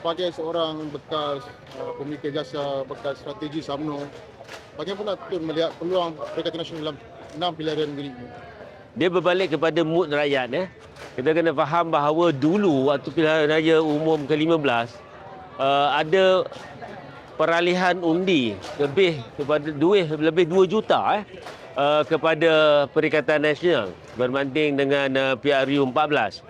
Sebagai seorang bekas pemikir jasa, bekas strategi UMNO, bagaimana Tun melihat peluang Perikatan Nasional dalam 6 pilihan raya negeri ini? Dia berbalik kepada mood rakyat. Kita kena faham bahawa dulu waktu pilihan raya umum ke-15 ada peralihan undi lebih 2 juta kepada Perikatan Nasional berbanding dengan PRU 14.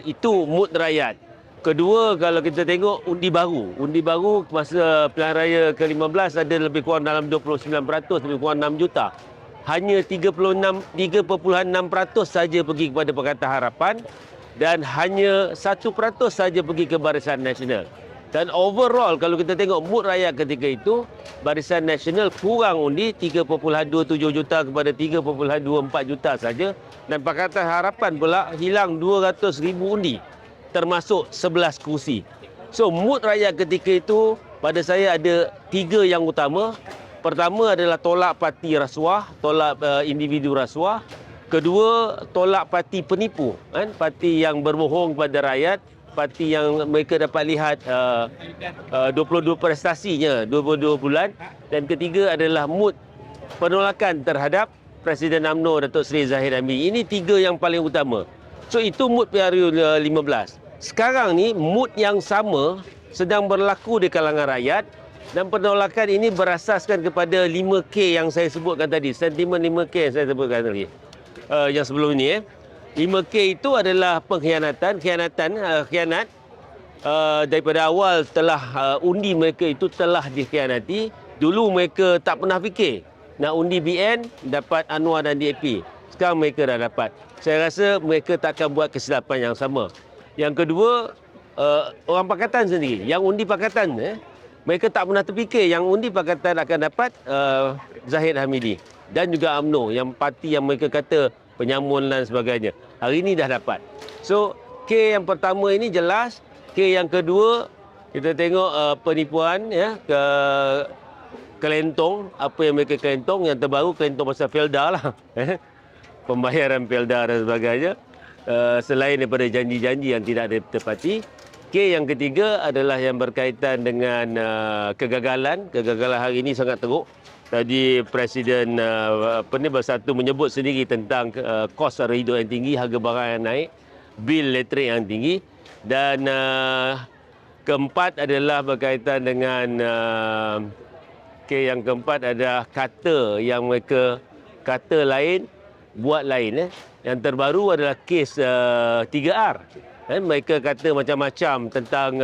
Itu mood rakyat. Kedua, kalau kita tengok undi baru masa pilihan raya ke-15 ada lebih kurang dalam 29%, lebih kurang 6 juta. Hanya 3.6% saja pergi kepada Pakatan Harapan dan hanya 1% saja pergi ke Barisan Nasional. Dan overall kalau kita tengok mood rakyat ketika itu, Barisan Nasional kurang undi 3.27 juta kepada 3.24 juta saja, dan Pakatan Harapan pula hilang 200,000 undi termasuk 11 kursi. So mood rakyat ketika itu pada saya ada 3 yang utama. Pertama adalah tolak parti rasuah, tolak individu rasuah. Kedua, tolak parti penipu, parti yang berbohong kepada rakyat, parti yang mereka dapat lihat 22 prestasinya 22 bulan. Dan ketiga adalah mood penolakan terhadap Presiden UMNO Datuk Seri Zahid Hamid. Ini 3 yang paling utama. So itu mood PRU 15. Sekarang ni mood yang sama sedang berlaku di kalangan rakyat, dan penolakan ini berasaskan kepada 5K yang saya sebutkan tadi, sentimen 5K yang saya sebutkan tadi. Yang sebelum ini 5K itu adalah khianat daripada awal telah undi mereka itu telah dikhianati. Dulu mereka tak pernah fikir nak undi BN dapat Anwar dan DAP. Sekarang mereka dah dapat. Saya rasa mereka tak akan buat kesilapan yang sama. Yang kedua, orang pakatan sendiri, yang undi pakatan, mereka tak pernah terfikir yang undi pakatan akan dapat Zahid Hamidi dan juga UMNO, yang parti yang mereka kata penyamun dan sebagainya. Hari ini dah dapat. So, K yang pertama ini jelas. K yang kedua, kita tengok penipuan ke kelentong, apa yang mereka kelentong, yang terbaru kelentong pasal Felda lah. Pembayaran Felda dan sebagainya. Selain daripada janji-janji yang tidak ditepati. K yang ketiga adalah yang berkaitan dengan kegagalan. Kegagalan hari ini sangat teruk. Tadi Presiden Bersatu menyebut sendiri tentang kos sara hidup yang tinggi, harga barang yang naik, bil elektrik yang tinggi. Dan keempat adalah berkaitan dengan K yang keempat adalah kata yang mereka kata lain, buat lain. Yang terbaru adalah kes 3R. Mereka kata macam-macam tentang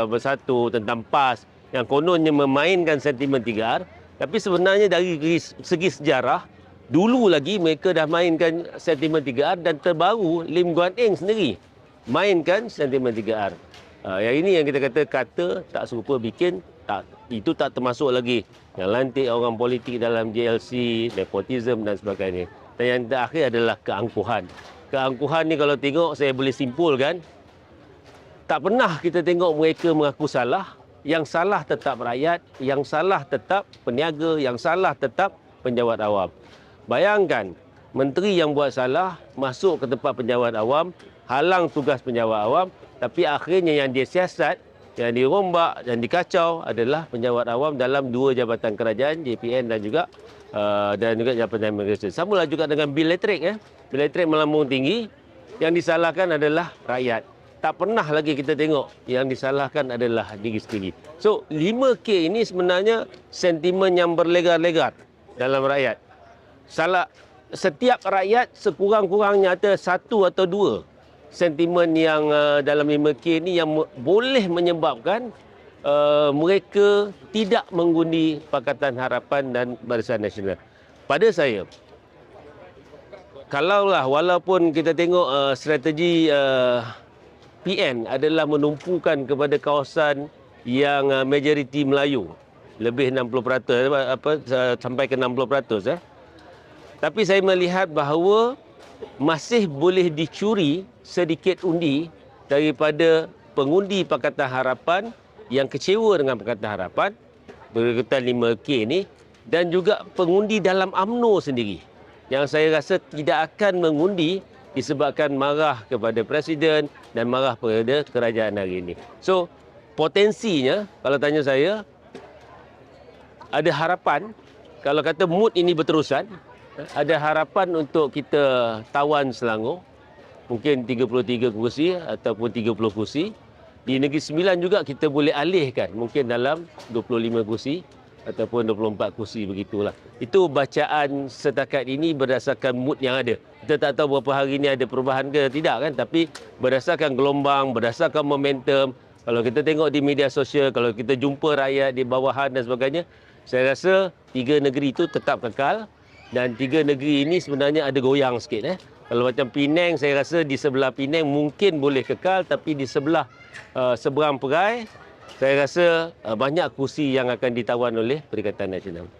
Bersatu, tentang PAS, yang kononnya memainkan sentimen 3R. Tapi sebenarnya dari segi sejarah, dulu lagi mereka dah mainkan sentimen 3R, dan terbaru Lim Guan Eng sendiri mainkan sentimen 3R. Yang ini yang kita kata tak serupa bikin, itu tak termasuk lagi yang lantik orang politik dalam JLC, nepotism dan sebagainya. Dan yang terakhir adalah keangkuhan. Keangkuhan ni kalau tengok, saya boleh simpulkan, tak pernah kita tengok mereka mengaku salah. Yang salah tetap rakyat, yang salah tetap peniaga, yang salah tetap penjawat awam. Bayangkan, menteri yang buat salah masuk ke tempat penjawat awam, halang tugas penjawat awam, tapi akhirnya yang dia siasat, yang dirombak dan dikacau adalah penjawat awam dalam 2 jabatan kerajaan, JPN dan juga Jabatan Imigresen. Samalah juga dengan bil elektrik. Bil elektrik melambung tinggi, yang disalahkan adalah rakyat. Tak pernah lagi kita tengok yang disalahkan adalah diri sendiri. So 5K ini sebenarnya sentimen yang berlegar-legar dalam rakyat. Setiap rakyat sekurang-kurangnya ada 1 atau 2 sentimen yang dalam 5K ini yang boleh menyebabkan mereka tidak mengundi Pakatan Harapan dan Barisan Nasional. Pada saya, kalaulah walaupun kita tengok strategi PN adalah menumpukan kepada kawasan yang majoriti Melayu, lebih 60%, sampai ke 60%. Tapi saya melihat bahawa masih boleh dicuri sedikit undi daripada pengundi Pakatan Harapan yang kecewa dengan Pakatan Harapan berkaitan 5K ini, dan juga pengundi dalam UMNO sendiri yang saya rasa tidak akan mengundi disebabkan marah kepada Presiden dan marah kepada kerajaan hari ini. So potensinya, kalau tanya saya, ada harapan, kalau kata mood ini berterusan, ada harapan untuk kita tawan Selangor, mungkin 33 kursi ataupun 30 kursi. Di Negeri Sembilan juga kita boleh alihkan, mungkin dalam 25 kursi ataupun 24 kursi begitulah. Itu bacaan setakat ini berdasarkan mood yang ada. Kita tak tahu berapa hari ini ada perubahan ke tidak kan, tapi berdasarkan gelombang, berdasarkan momentum, kalau kita tengok di media sosial, kalau kita jumpa rakyat di bawahan dan sebagainya, saya rasa 3 negeri itu tetap kekal dan 3 negeri ini sebenarnya ada goyang sikit. Kalau macam Penang, saya rasa di sebelah Penang mungkin boleh kekal, tapi di sebelah seberang Perai, saya rasa banyak kursi yang akan ditawan oleh Perikatan Nasional.